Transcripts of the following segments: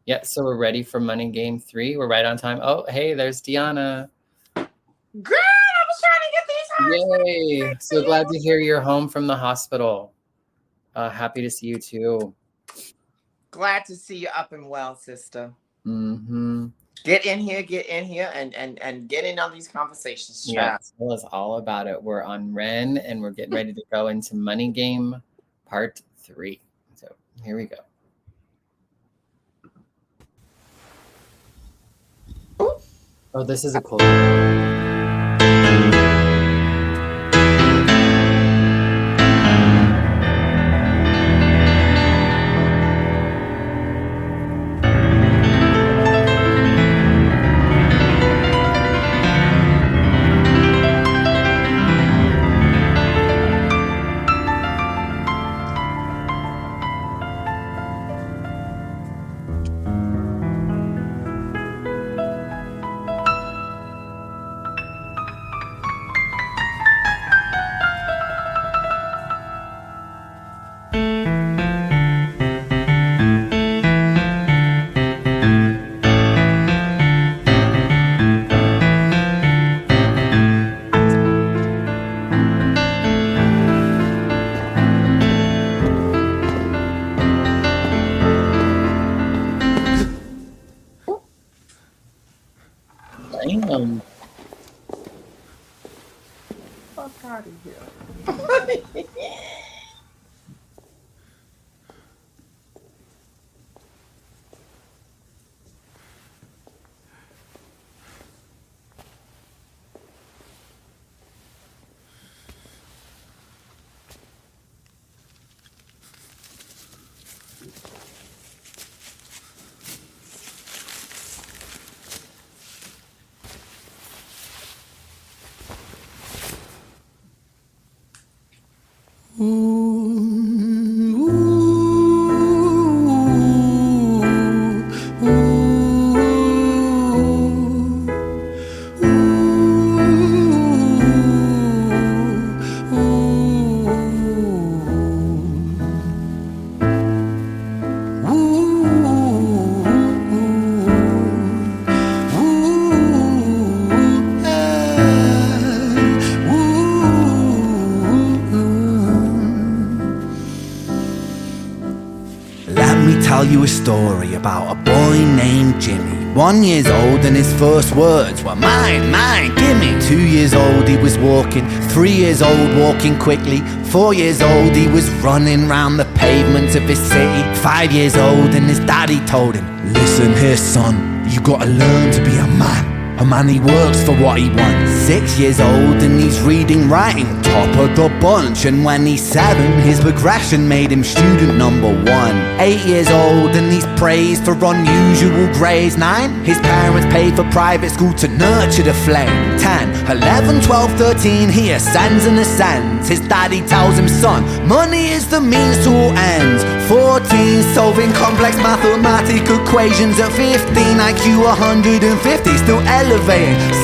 Yeah, so we're ready for Money Game 3. We're right on time. Oh, hey, there's Deanna. Girl, I was trying to get these Yay! So glad to hear you're home from the hospital. Happy to see you too. Glad to see you up and well, sister. Mm-hmm. Get in here, and get in on these conversations. Yeah, tell us all about it. We're on REN and we're getting ready to go into Money Game Part 3. So here we go. Ooh. Oh, this is a cool. Fuck out of here. Tell you a story about a boy named Jimmy. 1 year old and his first words were mine, mine, gimme. 2 years old he was walking, 3 years old walking quickly. 4 years old he was running round the pavements of his city. 5 years old and his daddy told him, listen here son, you gotta learn to be a man. A man, he works for what he wants. 6 years old and he's reading, writing, top of the bunch. And when he's 7, his progression made him student number 1. 8 years old and he's praised for unusual grades. 9, his parents paid for private school to nurture the flame. 10, 11, 12, 13, he ascends and ascends. His daddy tells him, son, money is the means to all ends. 14, solving complex mathematical equations. At 15, IQ 150, still elevating.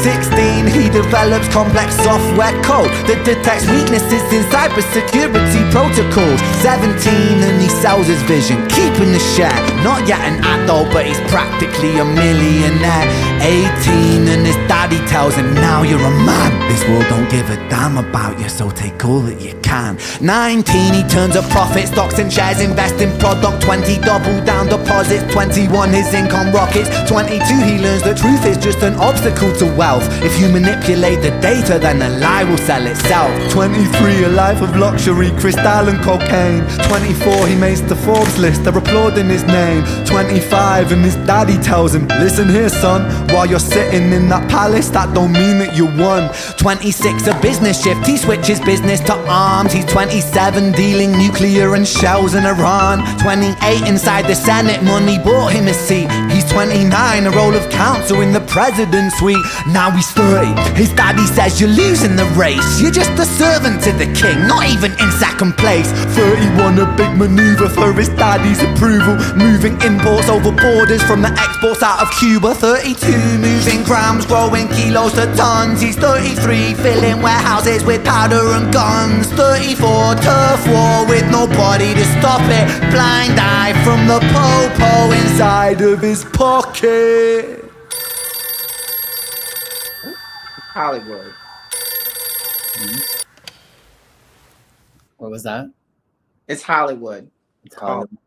16, he develops complex software code that detects weaknesses in cybersecurity protocols. 17, and he sells his vision, keeping the share. Not yet an adult, but he's practically a millionaire. 18, and his daddy tells him, now you're a man. This world don't give a damn about you, so take all that you can. 19, he turns a profit, stocks and shares, invest in product. 20, double down deposits. 21, his income rockets. 22, he learns the truth is just an obstacle to wealth. If you manipulate the data, then a lie will sell itself. 23, a life of luxury, crystal and cocaine. 24, he makes the Forbes list, they're applauding his name. 25, and his daddy tells him, listen here son, while you're sitting in that palace, that don't mean that you won. 26, a business shift, he switches business to arms. He's 27, dealing nuclear and shells in Iran. 28, inside the Senate, money bought him a seat. He's 29, a role of counsel in the president's and sweet. Now he's 30, his daddy says you're losing the race. You're just a servant to the king, not even in second place. 31, a big maneuver for his daddy's approval. Moving imports over borders from the exports out of Cuba. 32, moving grams, growing kilos to tons. He's 33, filling warehouses with powder and guns. 34, turf war with nobody to stop it. Blind eye from the po-po inside of his pocket. Hollywood. What was that? It's Hollywood. It's Hollywood.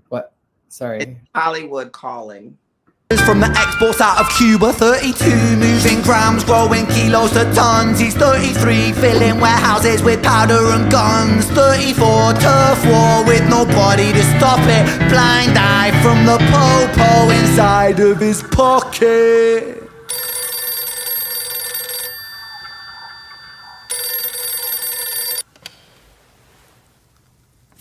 What? Sorry. It's Hollywood calling. From the exports out of Cuba. 32, moving grams, growing kilos to tons. He's 33, filling warehouses with powder and guns. 34, turf war with nobody to stop it. Blind eye from the po-po inside of his pocket.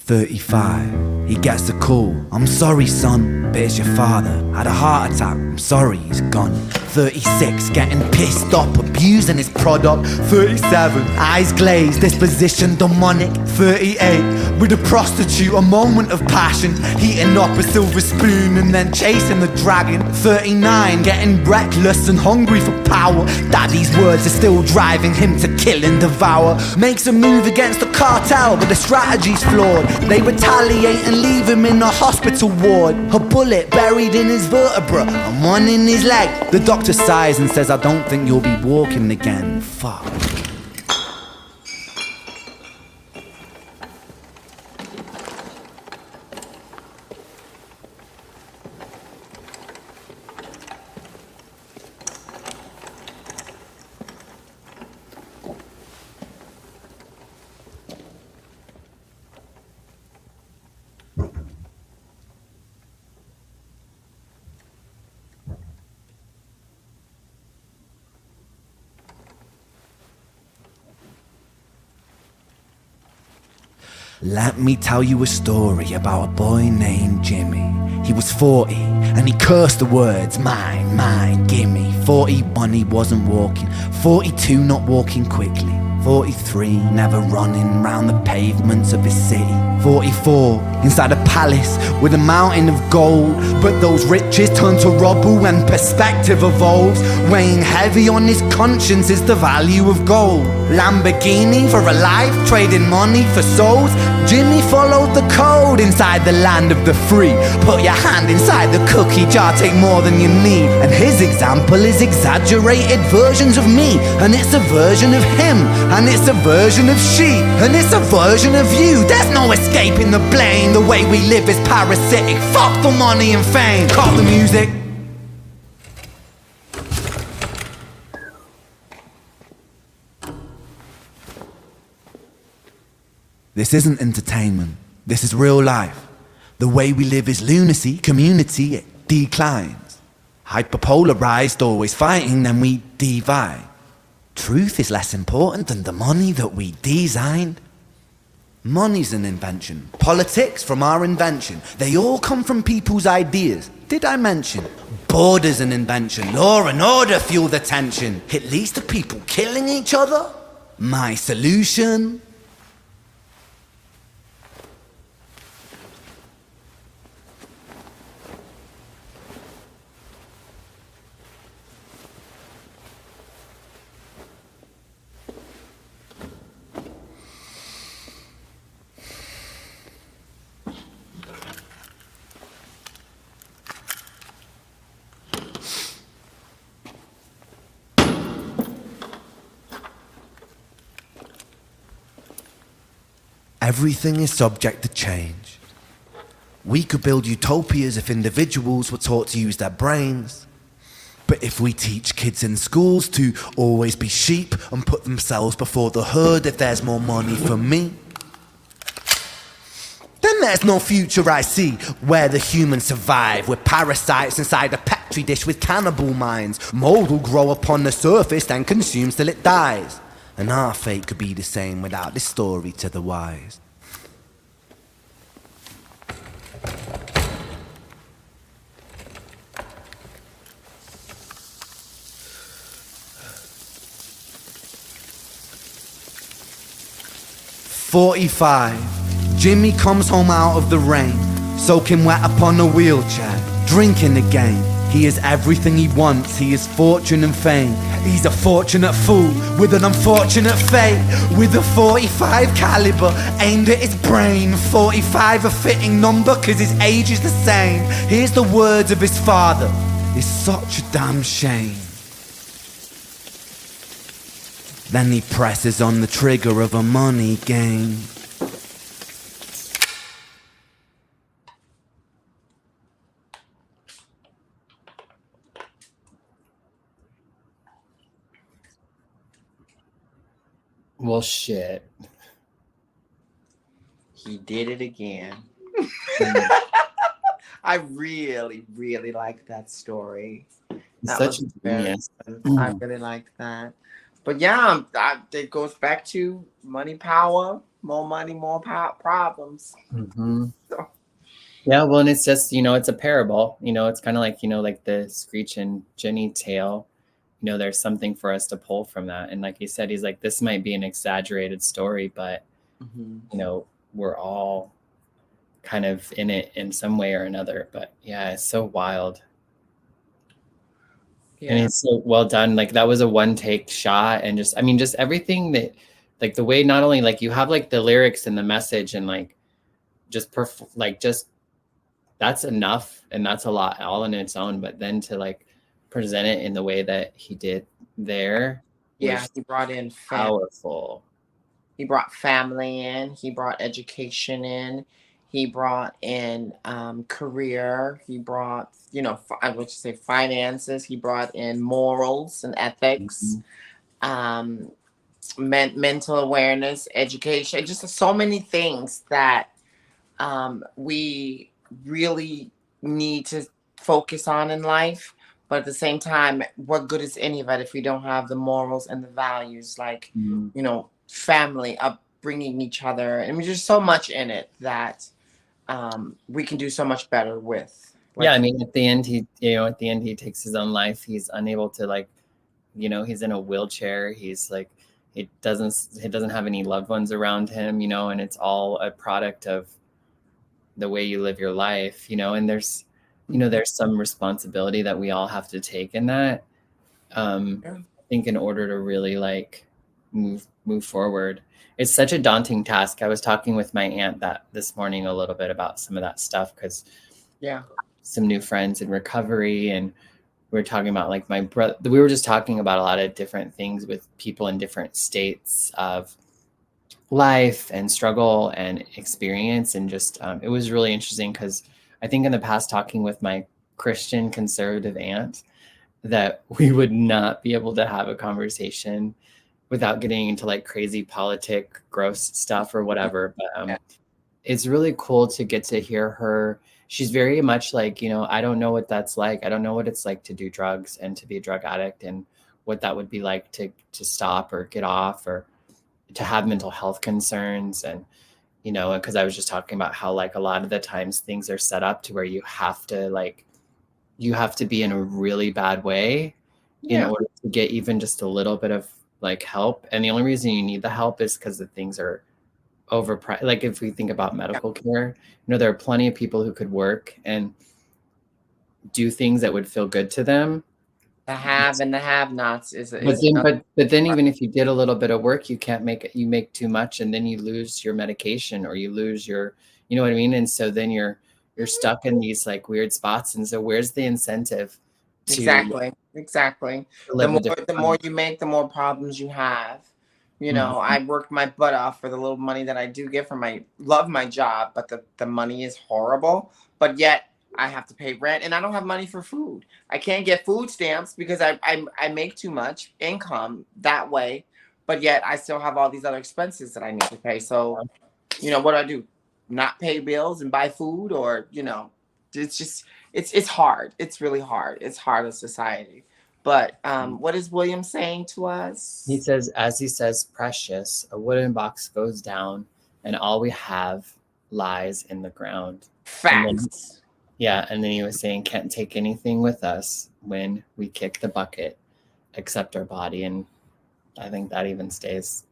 "35, he gets a call. I'm sorry, son, but it's your father. Had a heart attack. I'm sorry, he's gone." 36, getting pissed up, abusing his product. 37, eyes glazed, disposition demonic. 38, with a prostitute, a moment of passion, heating up a silver spoon and then chasing the dragon. 39, getting reckless and hungry for power. Daddy's words are still driving him to kill and devour. Makes a move against the cartel, but the strategy's flawed. They retaliate and leave him in a hospital ward. A bullet buried in his vertebra and one in his leg. The doctor sighs and says, "I don't think you'll be walking again." Fuck. Let me tell you a story about a boy named Jimmy. He was 40 and he cursed the words, "Mine, mine, gimme." 41, he wasn't walking. 42, not walking quickly. 43, never running round the pavements of his city. 44, inside a palace with a mountain of gold. But those riches turn to rubble when perspective evolves. Weighing heavy on his conscience is the value of gold. Lamborghini for a life, trading money for souls. Jimmy followed the code inside the land of the free. Put your hand inside the cookie jar, take more than you need. And his example is exaggerated versions of me. And it's a version of him. And it's a version of she. And it's a version of you. There's no escaping the blame. The way we live is parasitic. Fuck the money and fame. Cut the music. This isn't entertainment. This is real life. The way we live is lunacy. Community, it declines. Hyperpolarized, always fighting, then we divide. Truth is less important than the money that we designed. Money's an invention. Politics from our invention. They all come from people's ideas. Did I mention? Border's an invention. Law and order fuel the tension. It leads to people killing each other. My solution? Everything is subject to change. We could build utopias if individuals were taught to use their brains. But if we teach kids in schools to always be sheep and put themselves before the herd if there's more money for me, then there's no future I see where the humans survive. We're parasites inside a petri dish with cannibal minds. Mold will grow upon the surface then consumes till it dies. And our fate could be the same without this story to the wise. 45. Jimmy comes home out of the rain, soaking wet upon a wheelchair, drinking again. He is everything he wants, he is fortune and fame. He's a fortunate fool with an unfortunate fate. With a 45 caliber aimed at his brain. 45 a fitting number cause his age is the same. Here's the words of his father, it's such a damn shame. Then he presses on the trigger of a money game. Well, shit. He did it again. I really, really like that story. He's such a genius. I really liked that. But yeah, it goes back to money, power, more money, more problems. Mm-hmm. So. Yeah, well, and it's just, it's a parable. It's kind of like, like the Screech and Jenny tale. There's something for us to pull from that. And like he said, he's like, this might be an exaggerated story, but, we're all kind of in it in some way or another. But yeah, it's so wild. Yeah. And it's so well done. Like that was a one take shot, and just everything that, like the way, not only like you have like the lyrics and the message and like just that's enough, and that's a lot all in its own. But then to like present it in the way that he did there, he brought in powerful. He brought family in. He brought education in. He brought in career. He brought, I would say finances. He brought in morals and ethics, mental awareness, education. Just so many things that we really need to focus on in life. But at the same time, what good is any of it if we don't have the morals and the values, like, family, upbringing each other? And there's so much in it that we can do so much better with. Like, yeah, at the end, he takes his own life. He's unable to he's in a wheelchair. He's like, he doesn't have any loved ones around him, and it's all a product of the way you live your life, and there's some responsibility that we all have to take in that. I think in order to really like move forward. It's such a daunting task. I was talking with my aunt this morning a little bit about some of that stuff, because some new friends in recovery, and we were talking about like my brother. We were just talking about a lot of different things with people in different states of life and struggle and experience, and just it was really interesting, because I think in the past, talking with my Christian conservative aunt, that we would not be able to have a conversation without getting into like crazy politic, gross stuff or whatever. But it's really cool to get to hear her. She's very much like, I don't know what that's like. I don't know what it's like to do drugs and to be a drug addict, and what that would be like to stop or get off, or to have mental health concerns. And, because I was just talking about how like a lot of the times things are set up to where you have to be in a really bad way in order to get even just a little bit of like help. And the only reason you need the help is because the things are overpriced. Like if we think about medical care, there are plenty of people who could work and do things that would feel good to them. The have and the have-nots but then even if you did a little bit of work, you can't make it. You make too much, and then you lose your medication, or you lose your, you know what I mean? And so then you're stuck in these like weird spots. And so where's the incentive to exactly the more you make, the more problems you have. I worked my butt off for the little money that I do get love my job, but the money is horrible. But yet I have to pay rent, and I don't have money for food. I can't get food stamps because I make too much income that way, but yet I still have all these other expenses that I need to pay. So, what do I do? Not pay bills and buy food, or, it's just, it's hard. It's really hard. It's hard as society. But what is William saying to us? He says, as he says, precious, a wooden box goes down, and all we have lies in the ground. Facts. And then he was saying, can't take anything with us when we kick the bucket except our body. And I think that even stays.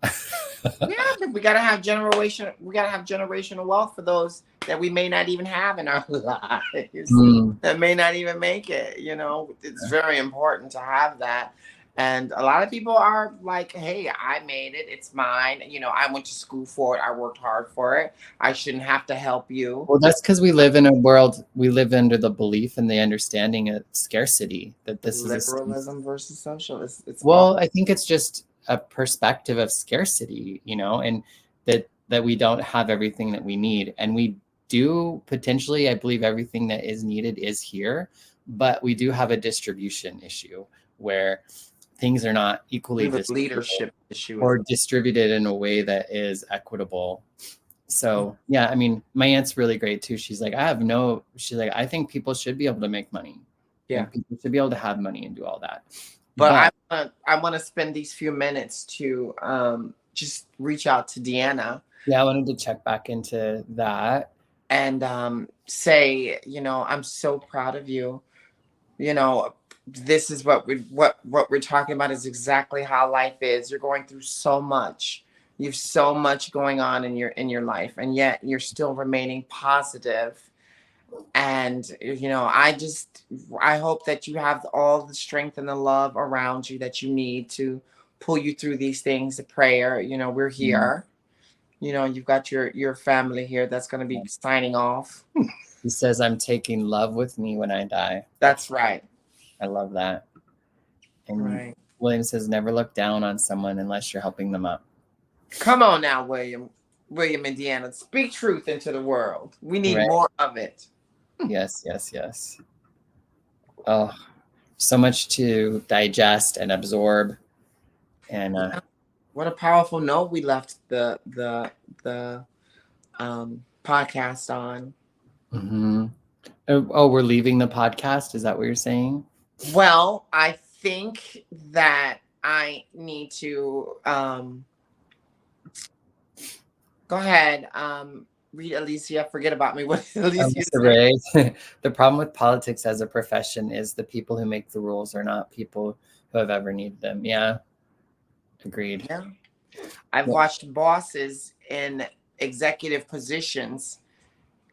Yeah, but we gotta have generational wealth for those that we may not even have in our lives, that may not even make it. It's very important to have that. And a lot of people are like, hey, I made it, it's mine. I went to school for it, I worked hard for it. I shouldn't have to help you. Well, that's because we live in a world, we live under the belief and the understanding of scarcity, that this liberalism versus social. It's well, I think it's just a perspective of scarcity, and that we don't have everything that we need. And we do potentially, I believe everything that is needed is here, but we do have a distribution issue where things are not equally leadership issue or distributed in a way that is equitable. So yeah, I mean, my aunt's really great too. She's like, I think people should be able to make money. Yeah. People should be able to have money and do all that. But I want to spend these few minutes to just reach out to Deanna. Yeah, I wanted to check back into that. And say, I'm so proud of you. This is what we're talking about is exactly how life is. You're going through so much. You have so much going on in your life, and yet you're still remaining positive. And I hope that you have all the strength and the love around you that you need to pull you through these things. The prayer, we're here. You've got your family here that's going to be signing off. He says, I'm taking love with me when I die. That's right. I love that. And right. William says, never look down on someone unless you're helping them up. Come on now, William and Deanna, speak truth into the world. We need more of it. Yes. Oh, so much to digest and absorb. And what a powerful note we left the podcast on. Mm-hmm. Oh, we're leaving the podcast? Is that what you're saying? Well, I think that I need to go ahead. Read Alicia. Forget about me. What Alicia said? The problem with politics as a profession is the people who make the rules are not people who have ever needed them. Yeah. Agreed. Yeah. I've watched bosses in executive positions,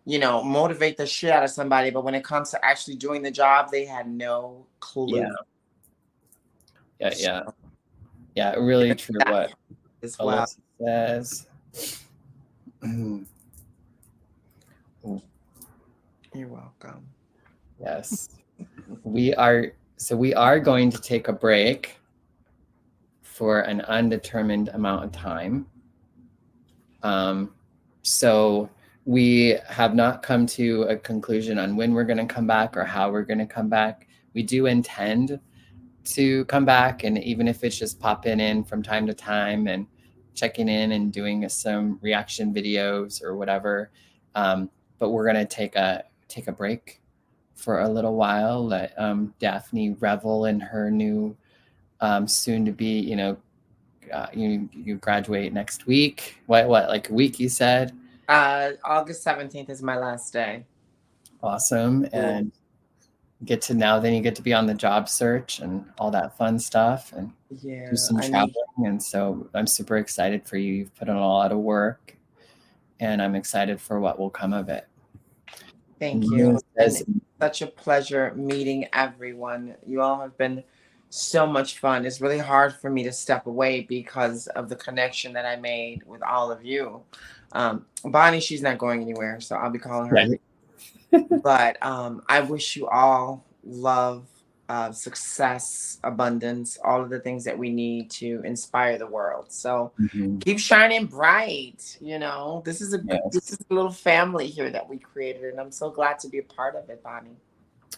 motivate the shit out of somebody, but when it comes to actually doing the job, they had no clue. Yeah, really true what Alyssa says. You're welcome. Yes. We are going to take a break for an undetermined amount of time. So we have not come to a conclusion on when we're going to come back or how we're going to come back. We do intend to come back, and even if it's just popping in from time to time and checking in and doing some reaction videos or whatever. But we're going to take a break for a little while, let Daphne revel in her new soon to be, you graduate next week. What like a week you said? August 17th is my last day. Awesome. And then you get to be on the job search and all that fun stuff and do some traveling. And so I'm super excited for you. You've put in a lot of work and I'm excited for what will come of it. Thank you. It's such a pleasure meeting everyone. You all have been so much fun. It's really hard for me to step away because of the connection that I made with all of you. Bonnie, she's not going anywhere, so I'll be calling her. Right. But I wish you all love, success, abundance, all of the things that we need to inspire the world. So keep shining bright. This is a little family here that we created, and I'm so glad to be a part of it, Bonnie.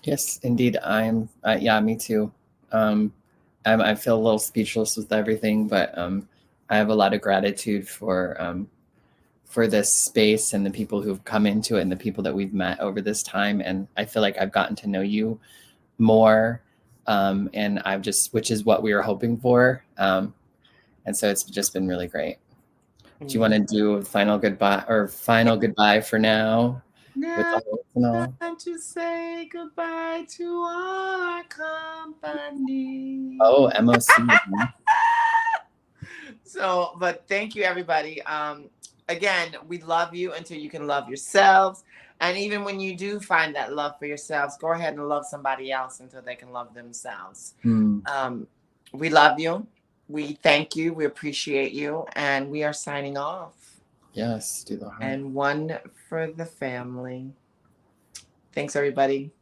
Yes, indeed. I'm. Me too. I feel a little speechless with everything, but I have a lot of gratitude for this space and the people who've come into it and the people that we've met over this time. And I feel like I've gotten to know you more. And which is what we were hoping for. And so it's just been really great. Do you want to do a final goodbye for now? Now time to say goodbye to our company. Oh, MOC. So, but thank you, everybody. Again, we love you until you can love yourselves. And even when you do find that love for yourselves, go ahead and love somebody else until they can love themselves. We love you. We thank you. We appreciate you. And we are signing off. Yes, do the heart. And one for the family. Thanks, everybody.